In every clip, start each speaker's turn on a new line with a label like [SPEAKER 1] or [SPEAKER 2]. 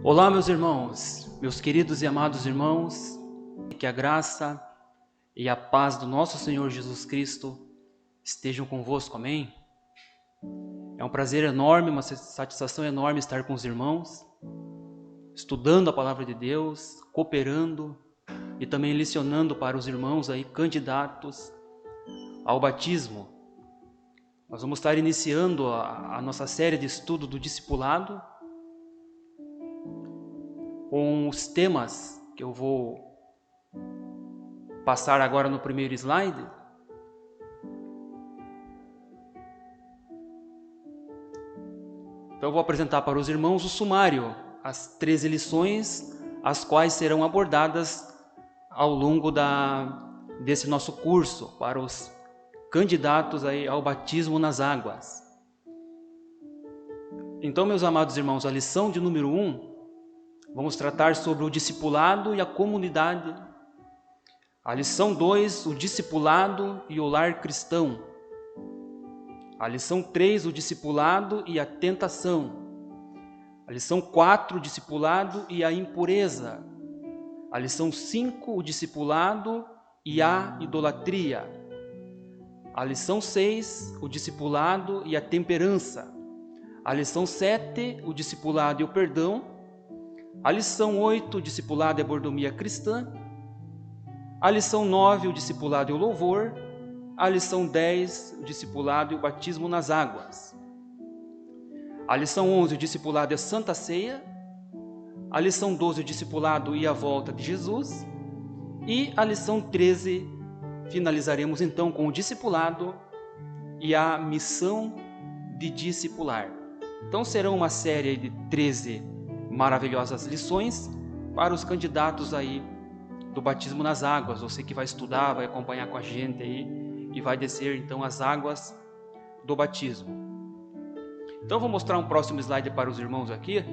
[SPEAKER 1] Olá, meus irmãos, meus queridos e amados irmãos, que a graça e a paz do nosso Senhor Jesus Cristo estejam convosco, amém? É um prazer enorme, uma satisfação enorme estar com os irmãos, estudando a palavra de Deus, cooperando e também lecionando para os irmãos aí candidatos ao batismo. Nós vamos estar iniciando a nossa série de estudo do discipulado, com os temas que eu vou passar agora no primeiro slide. Então eu vou apresentar para os irmãos o sumário, as 13 lições, as quais serão abordadas ao longo desse nosso curso, para os candidatos aí ao batismo nas águas. Então, meus amados irmãos, a lição de número 1, vamos tratar sobre o discipulado e a comunidade. A lição 2, o discipulado e o lar cristão. A lição 3, o discipulado e a tentação. A lição 4, o discipulado e a impureza. A lição 5, o discipulado e a idolatria. A lição 6, o discipulado e a temperança. A lição 7, o discipulado e o perdão. A lição 8, o discipulado e a mordomia cristã. A lição 9, o discipulado e o louvor. A lição 10, o discipulado e o batismo nas águas. A lição 11, o discipulado e a Santa Ceia. A lição 12, o discipulado e a volta de Jesus. E a lição 13, finalizaremos então com o discipulado e a missão de discipular. Então serão uma série de 13 maravilhosas lições para os candidatos aí do batismo nas águas. Você que vai estudar, vai acompanhar com a gente aí e vai descer então as águas do batismo. Então eu vou mostrar um próximo slide para os irmãos aqui.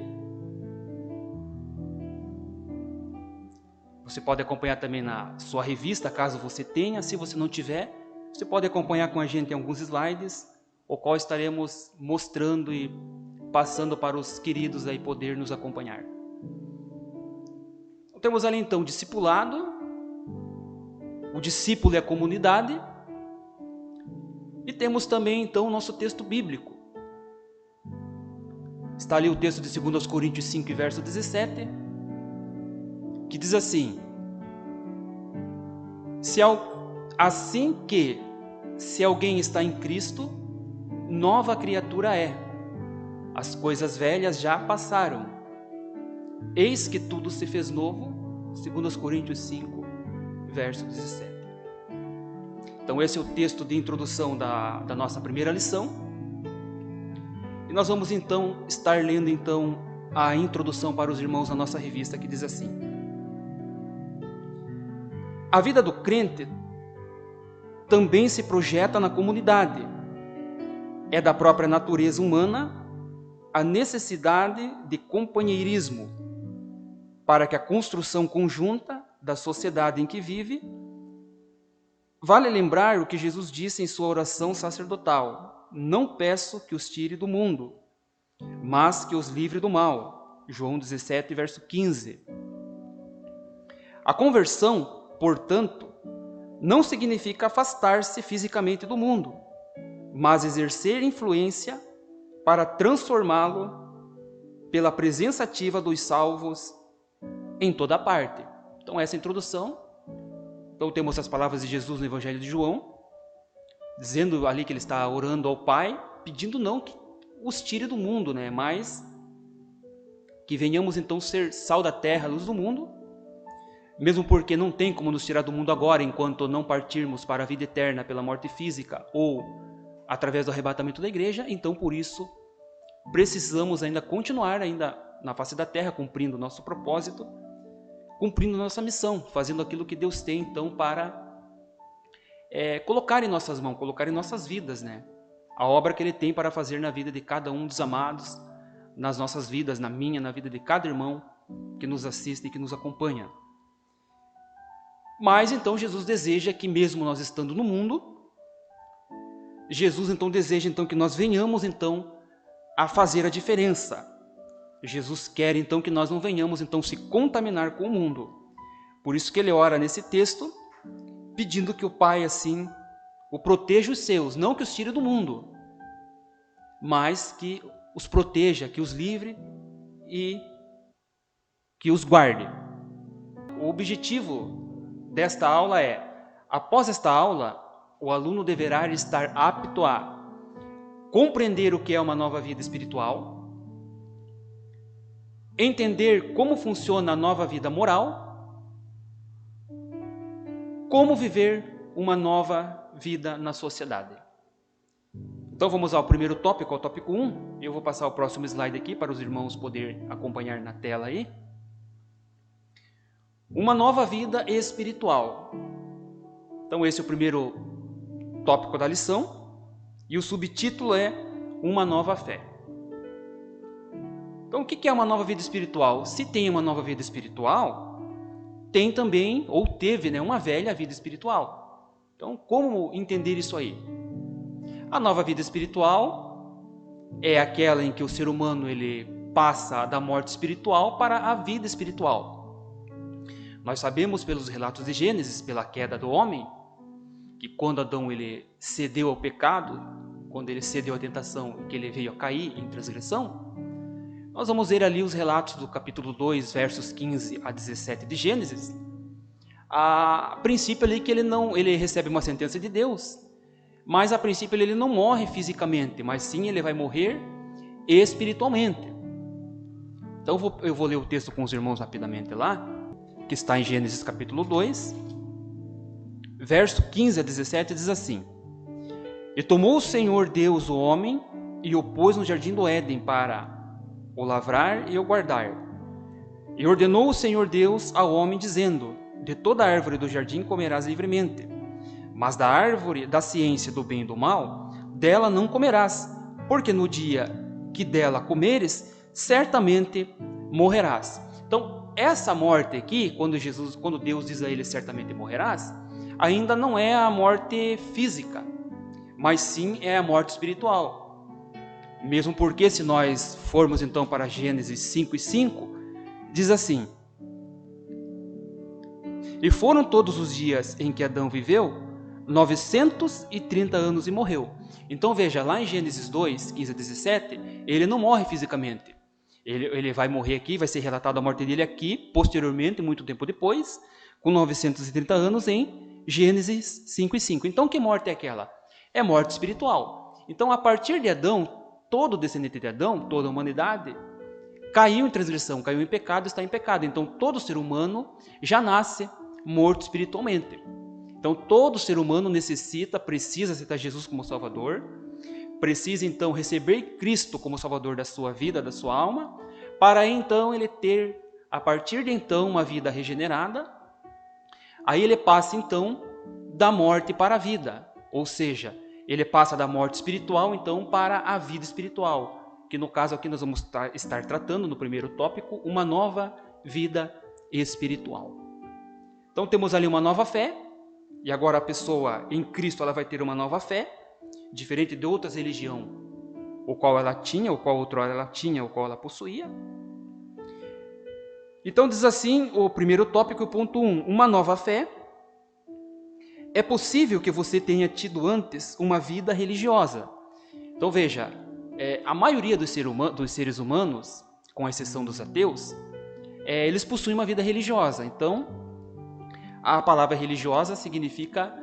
[SPEAKER 1] Você pode acompanhar também na sua revista, caso você tenha. Se você não tiver, você pode acompanhar com a gente em alguns slides, o qual estaremos mostrando e passando para os queridos aí poder nos acompanhar. Temos ali então o discipulado, o discípulo e a comunidade, e temos também então o nosso texto bíblico. Está ali o texto de 2 Coríntios 5, verso 17, que diz assim: se alguém está em Cristo, nova criatura é. As coisas velhas já passaram. Eis que tudo se fez novo. 2 Coríntios 5, verso 17. Então esse é o texto de introdução da nossa primeira lição. E nós vamos então estar lendo então a introdução para os irmãos na nossa revista, que diz assim: a vida do crente também se projeta na comunidade. É da própria natureza humana a necessidade de companheirismo para que a construção conjunta da sociedade em que vive. Vale lembrar o que Jesus disse em sua oração sacerdotal: não peço que os tire do mundo, mas que os livre do mal. João 17, verso 15. A conversão, portanto, não significa afastar-se fisicamente do mundo, mas exercer influência para transformá-lo pela presença ativa dos salvos em toda parte. Então essa é a introdução. Então temos as palavras de Jesus no Evangelho de João, dizendo ali que ele está orando ao Pai, pedindo não que os tire do mundo, mas que venhamos então ser sal da terra, luz do mundo, mesmo porque não tem como nos tirar do mundo agora, enquanto não partirmos para a vida eterna pela morte física ou através do arrebatamento da igreja. Então por isso precisamos ainda continuar ainda na face da terra, cumprindo o nosso propósito, cumprindo nossa missão, fazendo aquilo que Deus tem então para colocar em nossas mãos, colocar em nossas vidas, a obra que Ele tem para fazer na vida de cada um dos amados, nas nossas vidas, na minha, na vida de cada irmão que nos assiste e que nos acompanha. Mas então Jesus deseja que, mesmo nós estando no mundo, Jesus então deseja então que nós venhamos então a fazer a diferença. Jesus quer então que nós não venhamos então se contaminar com o mundo. Por isso que ele ora nesse texto, pedindo que o Pai assim o proteja os seus, não que os tire do mundo, mas que os proteja, que os livre e que os guarde. O objetivo desta aula é, após esta aula, o aluno deverá estar apto a compreender o que é uma nova vida espiritual, entender como funciona a nova vida moral, como viver uma nova vida na sociedade. Então vamos ao primeiro tópico, ao tópico 1. Eu vou passar o próximo slide aqui para os irmãos poderem acompanhar na tela aí. Uma nova vida espiritual. Então esse é o primeiro tópico da lição e o subtítulo é Uma Nova Fé. Então o que é uma nova vida espiritual? Se tem uma nova vida espiritual, tem também, ou teve, uma velha vida espiritual. Então como entender isso aí? A nova vida espiritual é aquela em que o ser humano ele passa da morte espiritual para a vida espiritual. Nós sabemos pelos relatos de Gênesis, pela queda do homem, que quando Adão ele cedeu ao pecado, quando ele cedeu à tentação, que ele veio a cair em transgressão, nós vamos ver ali os relatos do capítulo 2, versos 15 a 17 de Gênesis. A princípio ali que ele recebe uma sentença de Deus, mas a princípio ele não morre fisicamente, mas sim ele vai morrer espiritualmente. Então eu vou ler o texto com os irmãos rapidamente lá, que está em Gênesis capítulo 2, verso 15 a 17, diz assim: E tomou o Senhor Deus o homem e o pôs no jardim do Éden para o lavrar e o guardar. E ordenou o Senhor Deus ao homem, dizendo: De toda árvore do jardim comerás livremente, mas da árvore da ciência do bem e do mal, dela não comerás, porque no dia que dela comeres, certamente morrerás. Então, essa morte aqui, quando Deus diz a ele certamente morrerás, ainda não é a morte física, mas sim é a morte espiritual. Mesmo porque, se nós formos então para Gênesis 5:5, diz assim: E foram todos os dias em que Adão viveu 930 anos e morreu. Então veja, lá em Gênesis 2, 15 a 17, ele não morre fisicamente. Ele vai morrer aqui, vai ser relatado a morte dele aqui, posteriormente, muito tempo depois, com 930 anos em Gênesis 5:5. Então que morte é aquela? É morte espiritual. Então a partir de Adão, todo o descendente de Adão, toda a humanidade, caiu em transgressão, caiu em pecado, está em pecado. Então todo ser humano já nasce morto espiritualmente. Então todo ser humano precisa aceitar Jesus como Salvador, precisa então receber Cristo como Salvador da sua vida, da sua alma, para então ele ter, a partir de então, uma vida regenerada. Aí ele passa então da morte para a vida, ou seja, ele passa da morte espiritual então para a vida espiritual, que no caso aqui nós vamos estar tratando no primeiro tópico, uma nova vida espiritual. Então temos ali uma nova fé, e agora a pessoa em Cristo ela vai ter uma nova fé, diferente de outras religiões, o qual ela tinha, o qual outrora ela tinha, o qual ela possuía. Então diz assim o primeiro tópico, ponto 1, uma nova fé. É possível que você tenha tido antes uma vida religiosa. Então veja, a maioria dos seres humanos, com exceção dos ateus, eles possuem uma vida religiosa. Então, a palavra religiosa significa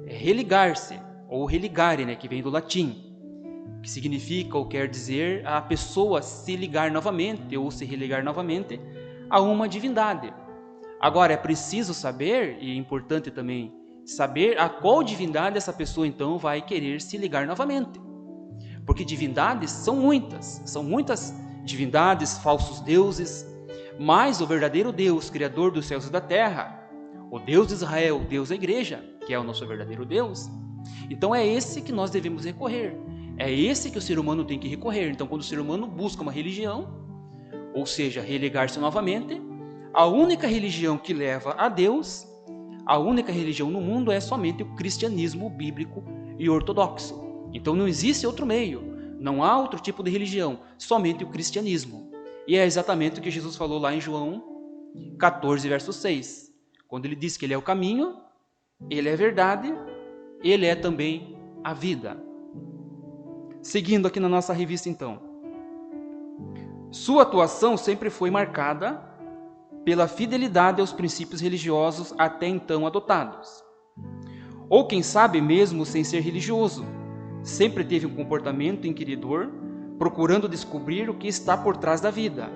[SPEAKER 1] religar-se, ou religare, que vem do latim, que significa ou quer dizer a pessoa se ligar novamente ou se religar novamente a uma divindade. Agora, é preciso saber, e é importante também saber a qual divindade essa pessoa então vai querer se ligar novamente. Porque divindades são muitas divindades, falsos deuses, mas o verdadeiro Deus, Criador dos céus e da terra, o Deus de Israel, o Deus da igreja, que é o nosso verdadeiro Deus, então é esse que nós devemos recorrer, é esse que o ser humano tem que recorrer. Então quando o ser humano busca uma religião, ou seja, religar-se novamente, a única religião que leva a Deus, a única religião no mundo é somente o cristianismo bíblico e ortodoxo. Então não existe outro meio, não há outro tipo de religião, somente o cristianismo. E é exatamente o que Jesus falou lá em João 14, verso 6. Quando ele diz que ele é o caminho, ele é a verdade, ele é também a vida. Seguindo aqui na nossa revista então. Sua atuação sempre foi marcada pela fidelidade aos princípios religiosos até então adotados. Ou quem sabe mesmo sem ser religioso, sempre teve um comportamento inquiridor, procurando descobrir o que está por trás da vida.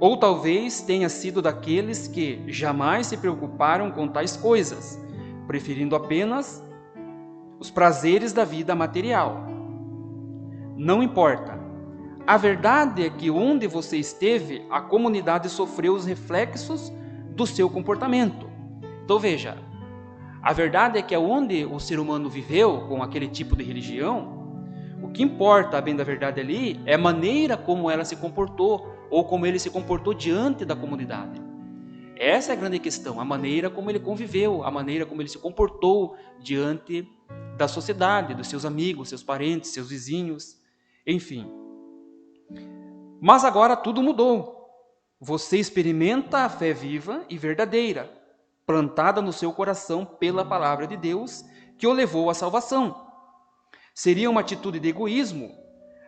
[SPEAKER 1] Ou talvez tenha sido daqueles que jamais se preocuparam com tais coisas, preferindo apenas os prazeres da vida material. Não importa. A verdade é que onde você esteve, a comunidade sofreu os reflexos do seu comportamento. Então veja, a verdade é que onde o ser humano viveu com aquele tipo de religião, o que importa, a bem da verdade ali, é a maneira como ela se comportou ou como ele se comportou diante da comunidade. Essa é a grande questão, a maneira como ele conviveu, a maneira como ele se comportou diante da sociedade, dos seus amigos, seus parentes, seus vizinhos, enfim. Mas agora tudo mudou. Você experimenta a fé viva e verdadeira, plantada no seu coração pela palavra de Deus, que o levou à salvação. Seria uma atitude de egoísmo,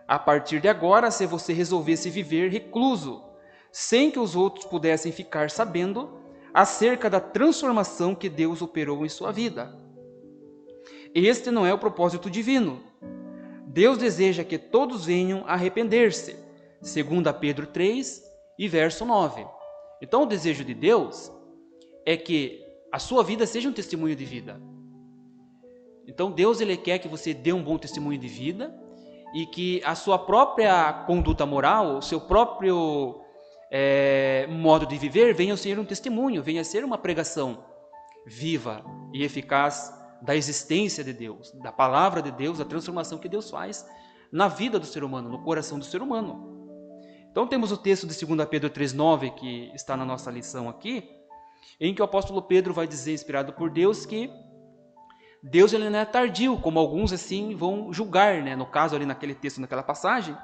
[SPEAKER 1] a partir de agora, se você resolvesse viver recluso, sem que os outros pudessem ficar sabendo acerca da transformação que Deus operou em sua vida. Este não é o propósito divino. Deus deseja que todos venham a arrepender-se, segundo Pedro 3 e verso 9. Então o desejo de Deus é que a sua vida seja um testemunho de vida. Então Deus ele quer que você dê um bom testemunho de vida e que a sua própria conduta moral, o seu próprio modo de viver venha a ser um testemunho, venha a ser uma pregação viva e eficaz da existência de Deus, da palavra de Deus, da transformação que Deus faz na vida do ser humano, no coração do ser humano. Então temos o texto de 2 Pedro 3,9 que está na nossa lição aqui, em que o apóstolo Pedro vai dizer, inspirado por Deus, que Deus ele não é tardio, como alguns assim vão julgar, né? No caso ali naquele texto, naquela passagem,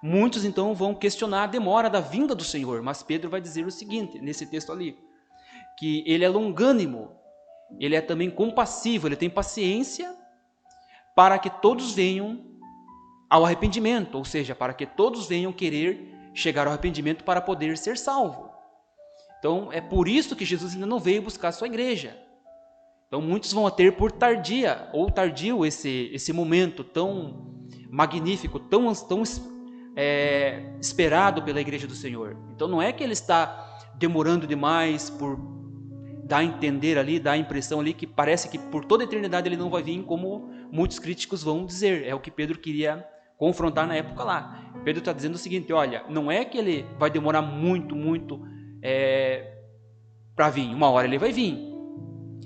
[SPEAKER 1] muitos então vão questionar a demora da vinda do Senhor, mas Pedro vai dizer o seguinte, nesse texto ali, que ele é longânimo, ele é também compassivo, ele tem paciência para que todos venham ao arrependimento, ou seja, para que todos venham querer chegar ao arrependimento para poder ser salvo. Então é por isso que Jesus ainda não veio buscar a sua igreja. Então muitos vão ter por tardio esse momento tão magnífico, tão esperado pela igreja do Senhor. Então não é que ele está demorando demais por dar a entender ali, dar a impressão ali que parece que por toda a eternidade ele não vai vir, como muitos críticos vão dizer. É o que Pedro queria confrontar na época lá. Pedro está dizendo o seguinte, olha, não é que ele vai demorar muito para vir, uma hora ele vai vir.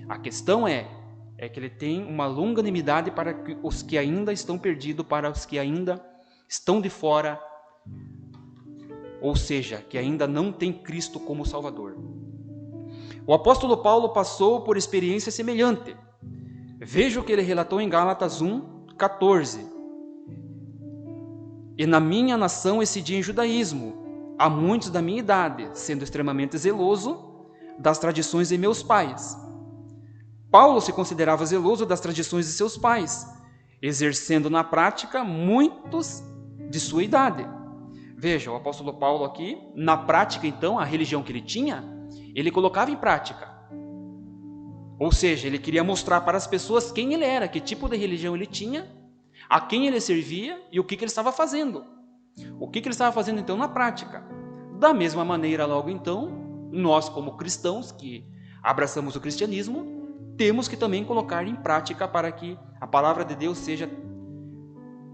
[SPEAKER 1] A questão é que ele tem uma longanimidade para os que ainda estão perdidos, para os que ainda estão de fora, ou seja, que ainda não tem Cristo como Salvador. O apóstolo Paulo passou por experiência semelhante. Veja o que ele relatou em Gálatas 1:14. E na minha nação excedi em judaísmo, há muitos da minha idade, sendo extremamente zeloso das tradições de meus pais. Paulo se considerava zeloso das tradições de seus pais, exercendo na prática muitos de sua idade. Veja, o apóstolo Paulo aqui, na prática então, a religião que ele tinha, ele colocava em prática. Ou seja, ele queria mostrar para as pessoas quem ele era, que tipo de religião ele tinha, a quem ele servia e o que ele estava fazendo. O que ele estava fazendo então na prática. Da mesma maneira, logo então, nós como cristãos que abraçamos o cristianismo, temos que também colocar em prática para que a palavra de Deus seja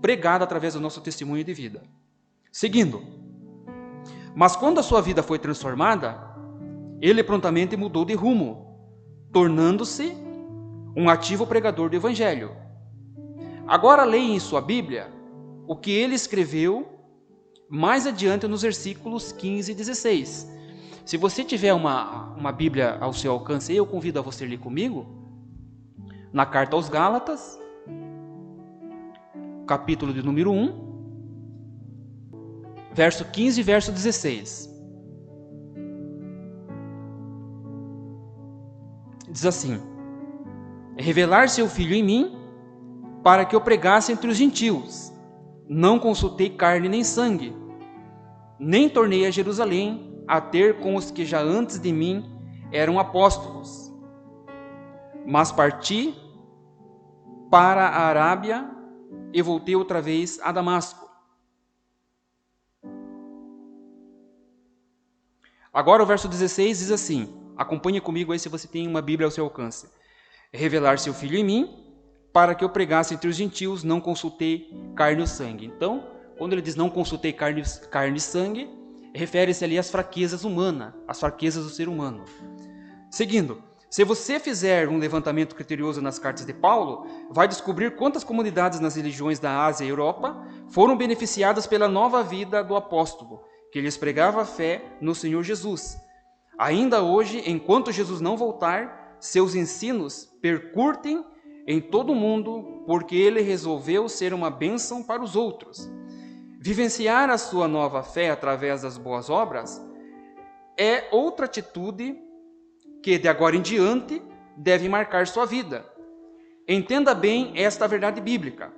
[SPEAKER 1] pregada através do nosso testemunho de vida. Seguindo. Mas quando a sua vida foi transformada, ele prontamente mudou de rumo, tornando-se um ativo pregador do Evangelho. Agora leia em sua Bíblia o que ele escreveu mais adiante nos versículos 15 e 16. Se você tiver uma Bíblia ao seu alcance, eu convido a você ler comigo, na carta aos Gálatas, capítulo de número 1, verso 15 e verso 16. Diz assim: revelar seu Filho em mim, para que eu pregasse entre os gentios. Não consultei carne nem sangue, nem tornei a Jerusalém a ter com os que já antes de mim eram apóstolos. Mas parti para a Arábia e voltei outra vez a Damasco. Agora o verso 16 diz assim, acompanhe comigo aí se você tem uma Bíblia ao seu alcance. Revelar seu Filho em mim, para que eu pregasse entre os gentios, não consultei carne ou sangue. Então, quando ele diz não consultei carne e sangue, refere-se ali às fraquezas humanas, às fraquezas do ser humano. Seguindo, se você fizer um levantamento criterioso nas cartas de Paulo, vai descobrir quantas comunidades nas religiões da Ásia e Europa foram beneficiadas pela nova vida do apóstolo, que lhes pregava a fé no Senhor Jesus. Ainda hoje, enquanto Jesus não voltar, seus ensinos percutem em todo o mundo, porque ele resolveu ser uma bênção para os outros. Vivenciar a sua nova fé através das boas obras é outra atitude que, de agora em diante, deve marcar sua vida. Entenda bem esta verdade bíblica.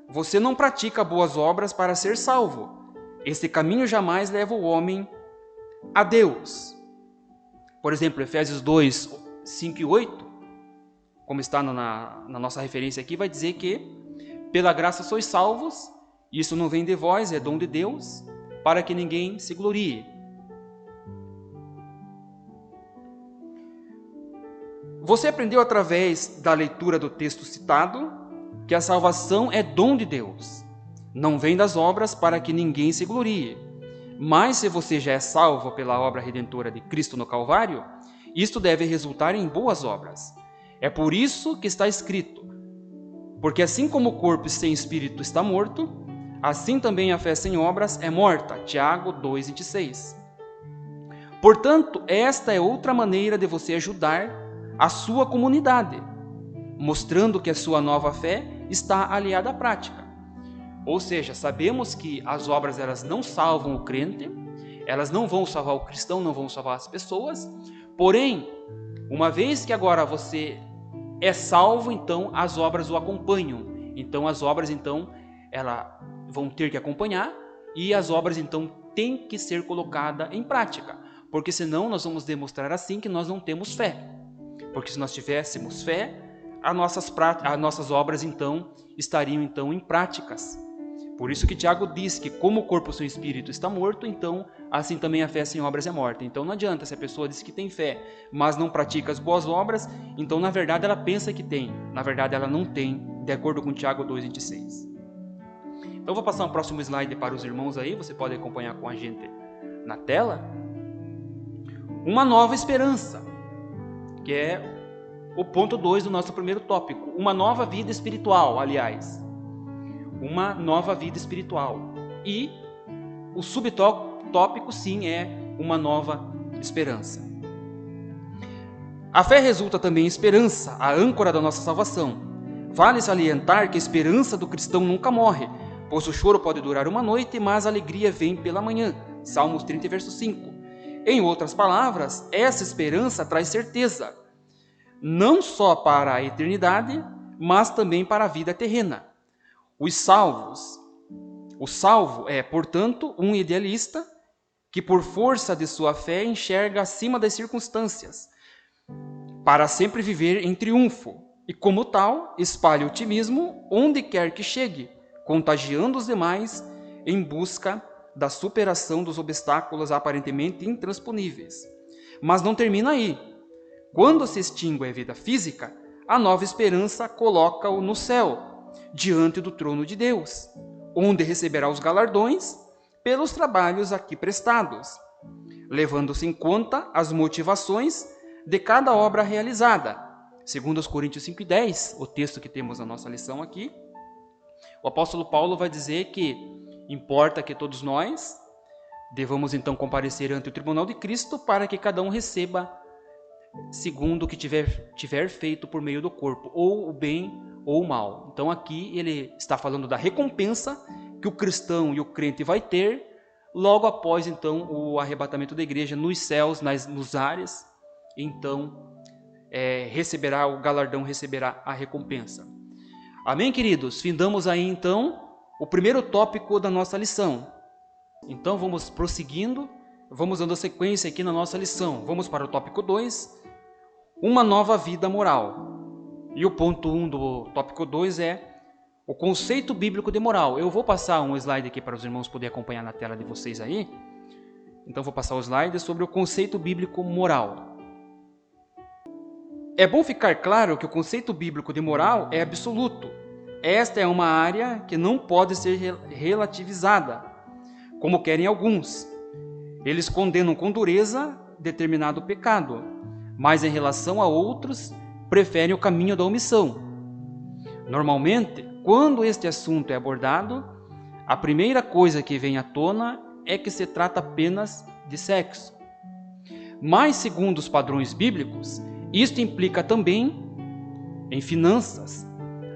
[SPEAKER 1] Você não pratica boas obras para ser salvo. Este caminho jamais leva o homem a Deus. Por exemplo, Efésios 2, 5 e 8, como está na nossa referência aqui, vai dizer que pela graça sois salvos, isso não vem de vós, é dom de Deus, para que ninguém se glorie. Você aprendeu através da leitura do texto citado que a salvação é dom de Deus, não vem das obras para que ninguém se glorie. Mas se você já é salvo pela obra redentora de Cristo no Calvário, isto deve resultar em boas obras. É por isso que está escrito: porque assim como o corpo sem espírito está morto, assim também a fé sem obras é morta. Tiago 2,26. Portanto, esta é outra maneira de você ajudar a sua comunidade, mostrando que a sua nova fé está aliada à prática. Ou seja, sabemos que as obras elas não salvam o crente, elas não vão salvar o cristão, não vão salvar as pessoas, porém, uma vez que agora você é salvo, então as obras o acompanham. Então as obras elas vão ter que acompanhar e as obras então têm que ser colocadas em prática, porque senão nós vamos demonstrar assim que nós não temos fé. Porque se nós tivéssemos fé, as nossas obras então estariam então em práticas. Por isso que Tiago diz que como o corpo sem espírito está morto, então assim também a fé sem obras é morta. Então não adianta, se a pessoa diz que tem fé, mas não pratica as boas obras, então na verdade ela pensa que tem, na verdade ela não tem, de acordo com Tiago 2,26. Então vou passar um próximo slide para os irmãos aí, você pode acompanhar com a gente na tela. Uma nova esperança, que é o ponto 2 do nosso primeiro tópico, uma nova vida espiritual, aliás. Uma nova vida espiritual. E o subtópico, sim, é uma nova esperança. A fé resulta também em esperança, a âncora da nossa salvação. Vale salientar que a esperança do cristão nunca morre, pois o choro pode durar uma noite, mas a alegria vem pela manhã. Salmos 30, verso 5. Em outras palavras, essa esperança traz certeza, não só para a eternidade, mas também para a vida terrena. O salvo é, portanto, um idealista que, por força de sua fé, enxerga acima das circunstâncias, para sempre viver em triunfo, e, como tal, espalha otimismo onde quer que chegue, contagiando os demais em busca da superação dos obstáculos aparentemente intransponíveis. Mas não termina aí. Quando se extingue a vida física, a nova esperança coloca-o no céu, diante do trono de Deus, onde receberá os galardões pelos trabalhos aqui prestados, levando-se em conta as motivações de cada obra realizada. Segundo os Coríntios 5:10, o texto que temos na nossa lição aqui, o apóstolo Paulo vai dizer que importa que todos nós devamos então comparecer ante o tribunal de Cristo para que cada um receba segundo o que tiver feito por meio do corpo, ou o bem ou o mal. Então aqui ele está falando da recompensa que o cristão e o crente vai ter logo após então o arrebatamento da igreja nos céus, nos ares, então receberá o galardão, receberá a recompensa. Amém, queridos? Findamos aí então o primeiro tópico da nossa lição. Então vamos prosseguindo, vamos dando sequência aqui na nossa lição. Vamos para o tópico 2, uma nova vida moral. E o ponto 1 do tópico 2 é o conceito bíblico de moral. Eu vou passar um slide aqui para os irmãos poderem acompanhar na tela de vocês aí. Então vou passar o slide sobre o conceito bíblico moral. É bom ficar claro que o conceito bíblico de moral é absoluto. Esta é uma área que não pode ser relativizada, como querem alguns. Eles condenam com dureza determinado pecado, mas em relação a outros, preferem o caminho da omissão. Normalmente, quando este assunto é abordado, a primeira coisa que vem à tona é que se trata apenas de sexo. Mas, segundo os padrões bíblicos, isto implica também em finanças,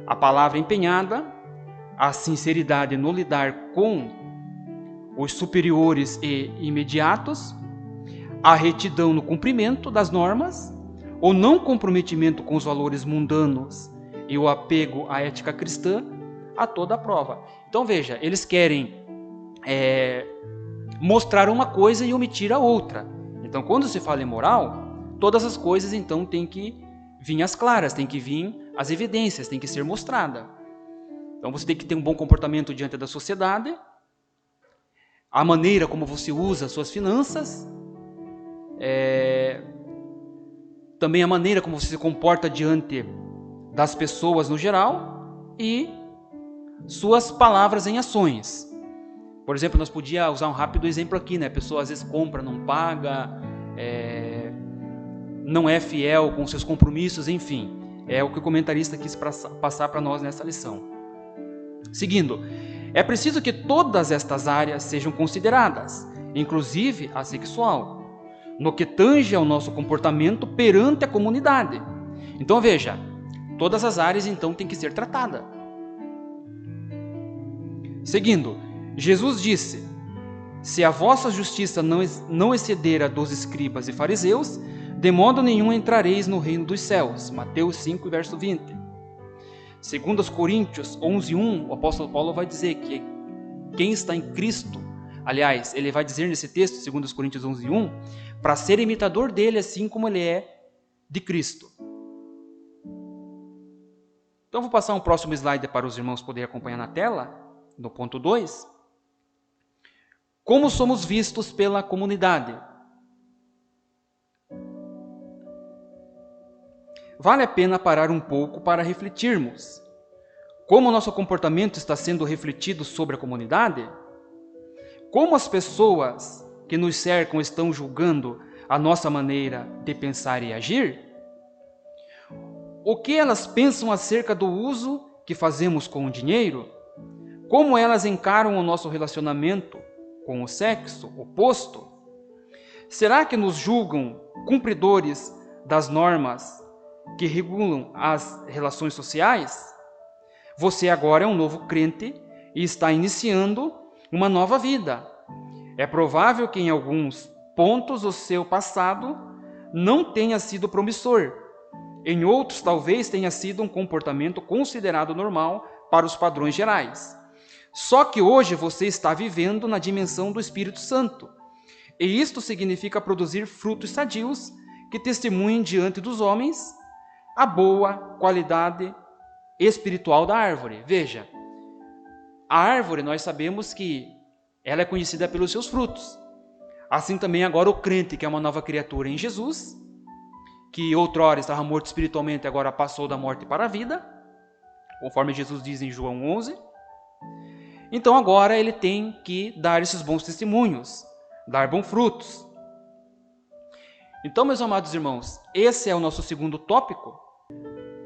[SPEAKER 1] a palavra empenhada, a sinceridade no lidar com os superiores e imediatos, a retidão no cumprimento das normas, o não comprometimento com os valores mundanos e o apego à ética cristã a toda a prova. Então veja, eles querem mostrar uma coisa e omitir a outra. Então quando se fala em moral, todas as coisas então têm que vir às claras, têm que vir as evidências, têm que ser mostrada. Então você tem que ter um bom comportamento diante da sociedade, a maneira como você usa as suas finanças, também a maneira como você se comporta diante das pessoas no geral e suas palavras em ações. Por exemplo, nós podíamos usar um rápido exemplo aqui, né? A pessoa às vezes compra, não paga, não é fiel com seus compromissos, enfim. É o que o comentarista quis passar para nós nessa lição. Seguindo, é preciso que todas estas áreas sejam consideradas, inclusive a sexual, no que tange ao nosso comportamento perante a comunidade. Então veja, todas as áreas então têm que ser tratadas. Seguindo, Jesus disse: se a vossa justiça não exceder a dos escribas e fariseus, de modo nenhum entrareis no reino dos céus. Mateus 5, verso 20. Segundo os Coríntios 11:1, o apóstolo Paulo vai dizer que quem está em Cristo, aliás, ele vai dizer nesse texto, segundo os Coríntios 11:1, para ser imitador dele, assim como ele é de Cristo. Então vou passar um próximo slide para os irmãos poderem acompanhar na tela, no ponto 2. Como somos vistos pela comunidade? Vale a pena parar um pouco para refletirmos. Como o nosso comportamento está sendo refletido sobre a comunidade? Como as pessoas que nos cercam estão julgando a nossa maneira de pensar e agir? O que elas pensam acerca do uso que fazemos com o dinheiro? Como elas encaram o nosso relacionamento com o sexo oposto? Será que nos julgam cumpridores das normas que regulam as relações sociais? Você agora é um novo crente e está iniciando uma nova vida. É provável que em alguns pontos o seu passado não tenha sido promissor. Em outros, talvez tenha sido um comportamento considerado normal para os padrões gerais. Só que hoje você está vivendo na dimensão do Espírito Santo. E isto significa produzir frutos sadios que testemunhem diante dos homens a boa qualidade espiritual da árvore. Veja, a árvore nós sabemos que ela é conhecida pelos seus frutos. Assim também agora o crente, que é uma nova criatura em Jesus, que outrora estava morto espiritualmente, agora passou da morte para a vida, conforme Jesus diz em João 11. Então agora ele tem que dar esses bons testemunhos, dar bons frutos. Então, meus amados irmãos, esse é o nosso segundo tópico.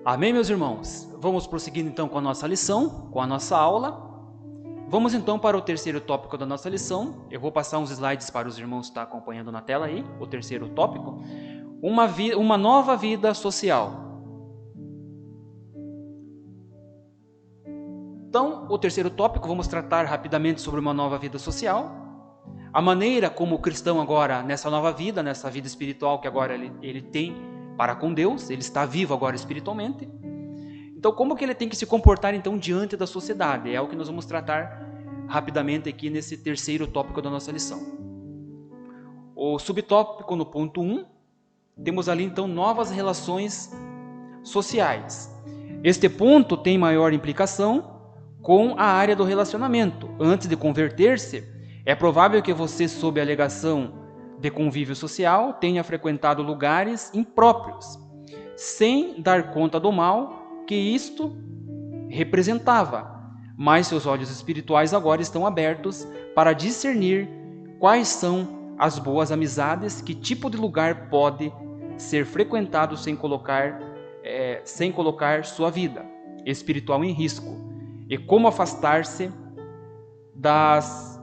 [SPEAKER 1] Amém, meus irmãos? Vamos prosseguindo então com a nossa lição, com a nossa aula. Vamos então para o terceiro tópico da nossa lição. Eu vou passar uns slides para os irmãos que estão acompanhando na tela aí. O terceiro tópico, uma nova vida social. Então, o terceiro tópico, vamos tratar rapidamente sobre uma nova vida social. a maneira como o cristão agora, nessa nova vida, nessa vida espiritual que agora ele tem para com Deus, ele está vivo agora espiritualmente. Então, como que ele tem que se comportar então diante da sociedade? É o que nós vamos tratar rapidamente aqui nesse terceiro tópico da nossa lição. O subtópico no ponto 1, temos ali então novas relações sociais. Este ponto tem maior implicação com a área do relacionamento. Antes de converter-se, é provável que você, sob a alegação de convívio social, tenha frequentado lugares impróprios, sem dar conta do mal que isto representava. Mas seus olhos espirituais agora estão abertos para discernir quais são as boas amizades, que tipo de lugar pode ser frequentado sem colocar sua vida espiritual em risco, e como afastar-se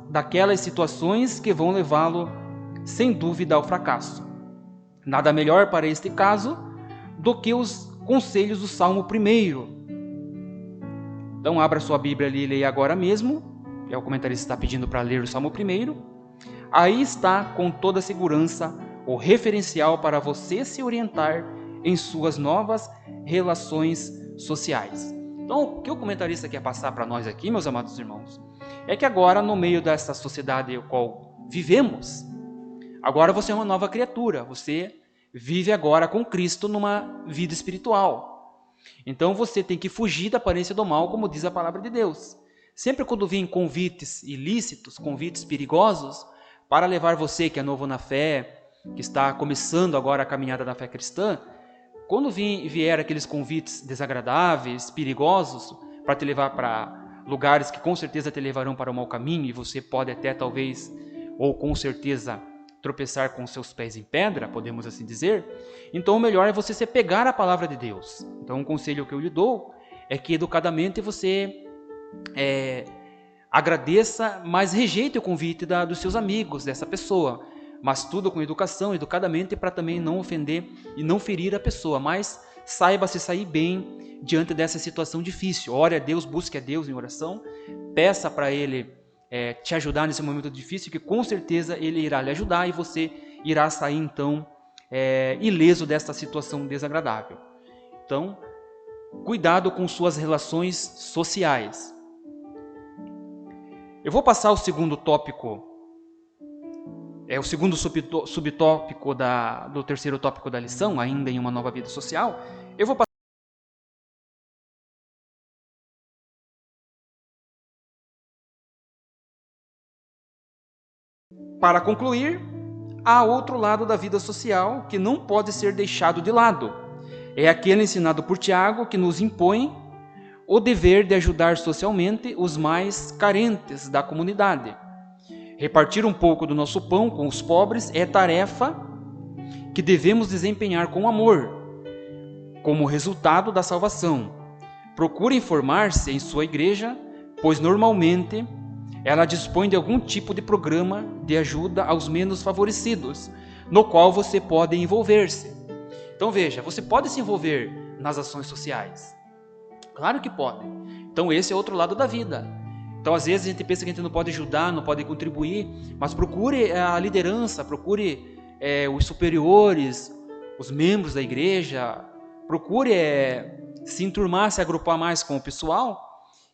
[SPEAKER 1] daquelas situações que vão levá-lo, sem dúvida, ao fracasso. Nada melhor para este caso do que os conselhos do Salmo 1. Então, abra sua Bíblia ali e leia agora mesmo. O comentarista está pedindo para ler o Salmo 1. Aí está, com toda segurança, o referencial para você se orientar em suas novas relações sociais. Então, o que o comentarista quer passar para nós aqui, meus amados irmãos, é que agora, no meio dessa sociedade em qual vivemos, agora você é uma nova criatura, você vive agora com Cristo numa vida espiritual. Então você tem que fugir da aparência do mal, como diz a palavra de Deus. Sempre quando vêm convites ilícitos, convites perigosos, para levar você que é novo na fé, que está começando agora a caminhada da fé cristã, quando vier aqueles convites desagradáveis, perigosos, para te levar para lugares que com certeza te levarão para o mau caminho, e você pode até talvez, ou com certeza, tropeçar com seus pés em pedra, podemos assim dizer, então o melhor é você se pegar à palavra de Deus. Então um conselho que eu lhe dou é que educadamente você agradeça, mas rejeite o convite dos seus amigos, dessa pessoa, mas tudo com educação, educadamente, para também não ofender e não ferir a pessoa, mas saiba se sair bem diante dessa situação difícil. Ore a Deus, busque a Deus em oração, peça para Ele te ajudar nesse momento difícil, que com certeza Ele irá lhe ajudar e você irá sair então ileso desta situação desagradável. Então, cuidado com suas relações sociais. Eu vou passar o segundo tópico, o segundo subtópico do terceiro tópico da lição, ainda em uma nova vida social. Eu vou passar para concluir. Há outro lado da vida social que não pode ser deixado de lado. É aquele ensinado por Tiago, que nos impõe o dever de ajudar socialmente os mais carentes da comunidade. Repartir um pouco do nosso pão com os pobres é tarefa que devemos desempenhar com amor, como resultado da salvação. Procure informar-se em sua igreja, pois normalmente ela dispõe de algum tipo de programa de ajuda aos menos favorecidos, no qual você pode envolver-se. Então veja, você pode se envolver nas ações sociais. Claro que pode. Então esse é outro lado da vida. Então às vezes a gente pensa que a gente não pode ajudar, não pode contribuir, mas procure a liderança, procure os superiores, os membros da igreja, procure se enturmar, se agrupar mais com o pessoal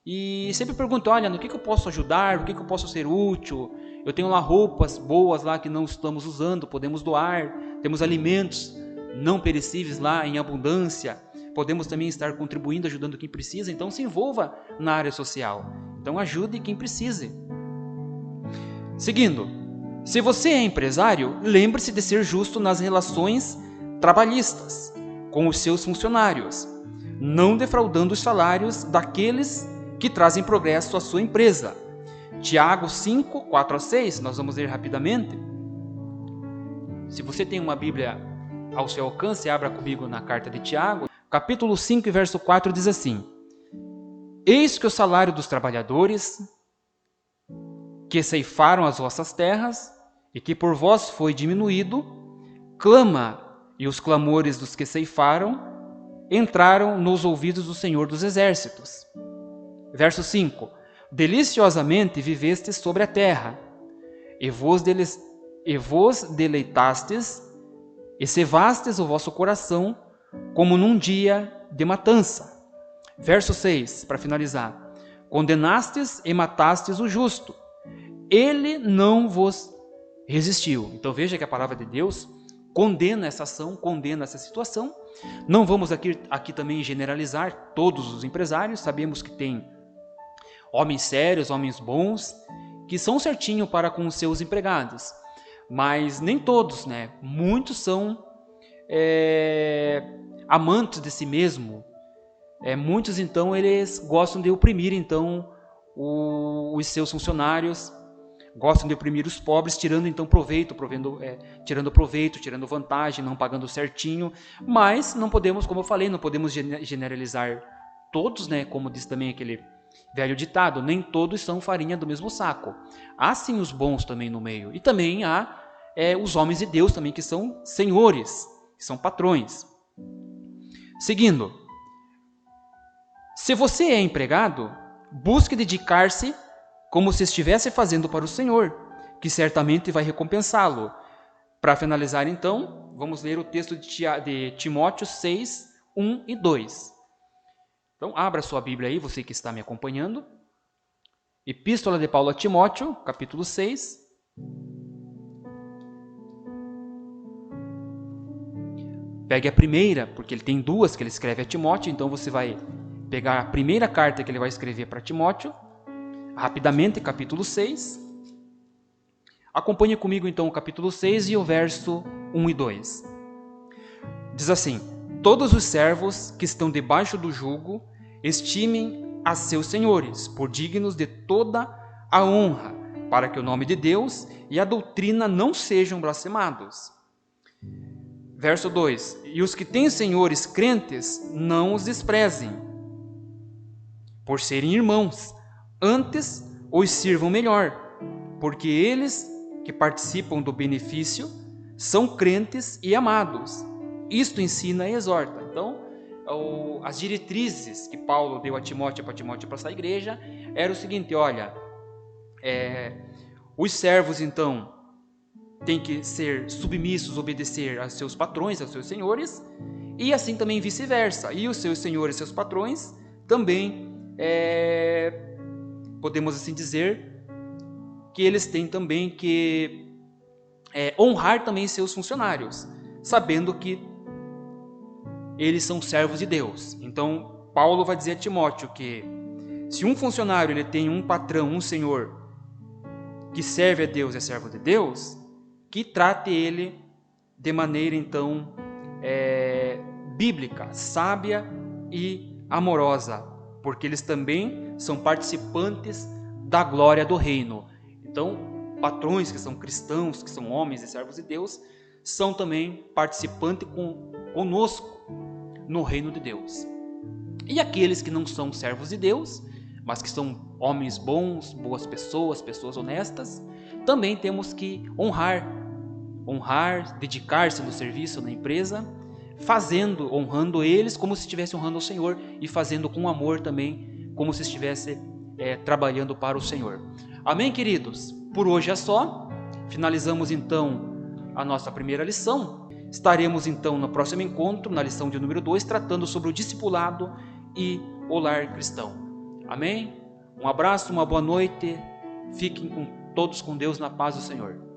[SPEAKER 1] e sempre pergunte, olha, no que eu posso ajudar, no que eu posso ser útil, eu tenho lá roupas boas lá que não estamos usando, podemos doar, temos alimentos não perecíveis lá em abundância, podemos também estar contribuindo, ajudando quem precisa, então se envolva na área social, então ajude quem precise. Seguindo, se você é empresário, lembre-se de ser justo nas relações trabalhistas com os seus funcionários, não defraudando os salários daqueles que trazem progresso à sua empresa. Tiago 5, 4-6, nós vamos ler rapidamente. Se você tem uma Bíblia ao seu alcance, abra comigo na carta de Tiago. Capítulo 5, verso 4 diz assim: Eis que o salário dos trabalhadores que ceifaram as vossas terras e que por vós foi diminuído, clama, e os clamores dos que ceifaram entraram nos ouvidos do Senhor dos Exércitos. Verso 5: Deliciosamente vivestes sobre a terra, e vos deleitastes, e cevastes o vosso coração, como num dia de matança. Verso 6, para finalizar. Condenastes e matastes o justo, ele não vos resistiu. Então veja que a palavra de Deus condena essa ação, condena essa situação. Não vamos aqui também generalizar todos os empresários, sabemos que tem homens sérios, homens bons, que são certinho para com os seus empregados, mas nem todos, né? Muitos são amantes de si mesmo. Muitos, então, eles gostam de oprimir, então, os seus funcionários, gostam de oprimir os pobres, tirando, então, tirando vantagem, não pagando certinho, mas não podemos, como eu falei, não podemos generalizar todos, né? Como diz também aquele velho ditado, nem todos são farinha do mesmo saco. Há sim os bons também no meio, e também há os homens de Deus também, que são senhores, que são patrões. Seguindo, se você é empregado, busque dedicar-se como se estivesse fazendo para o Senhor, que certamente vai recompensá-lo. Para finalizar, então, vamos ler o texto de Timóteo 6, 1 e 2. Então, abra sua Bíblia aí, você que está me acompanhando. Epístola de Paulo a Timóteo, capítulo 6. Pegue a primeira, porque ele tem duas que ele escreve a Timóteo, então você vai pegar a primeira carta que ele vai escrever para Timóteo, rapidamente, capítulo 6. Acompanhe comigo, então, o capítulo 6 e o verso 1 e 2. Diz assim: todos os servos que estão debaixo do jugo estimem a seus senhores por dignos de toda a honra, para que o nome de Deus e a doutrina não sejam blasfemados. Verso 2: e os que têm senhores crentes não os desprezem, por serem irmãos, antes os sirvam melhor, porque eles que participam do benefício são crentes e amados. Isto ensina e exorta. Então, as diretrizes que Paulo deu a Timóteo, para essa igreja, era o seguinte: olha, os servos, então, têm que ser submissos, obedecer aos seus patrões, aos seus senhores, e assim também vice-versa. E os seus senhores, seus patrões, também, podemos assim dizer, que eles têm também que honrar também seus funcionários, sabendo que eles são servos de Deus. Então, Paulo vai dizer a Timóteo que se um funcionário ele tem um patrão, um senhor, que serve a Deus, é servo de Deus, que trate ele de maneira, então, bíblica, sábia e amorosa, porque eles também são participantes da glória do reino. Então, patrões que são cristãos, que são homens e servos de Deus, são também participantes conosco no reino de Deus. E aqueles que não são servos de Deus, mas que são homens bons, boas pessoas, pessoas honestas, também temos que honrar, dedicar-se no serviço, na empresa, honrando eles como se estivesse honrando o Senhor e fazendo com amor também, como se estivesse trabalhando para o Senhor. Amém, queridos? Por hoje é só. Finalizamos então a nossa primeira lição. Estaremos então no próximo encontro, na lição de número 2, tratando sobre o discipulado e o lar cristão. Amém? Um abraço, uma boa noite. Fiquem todos com Deus na paz do Senhor.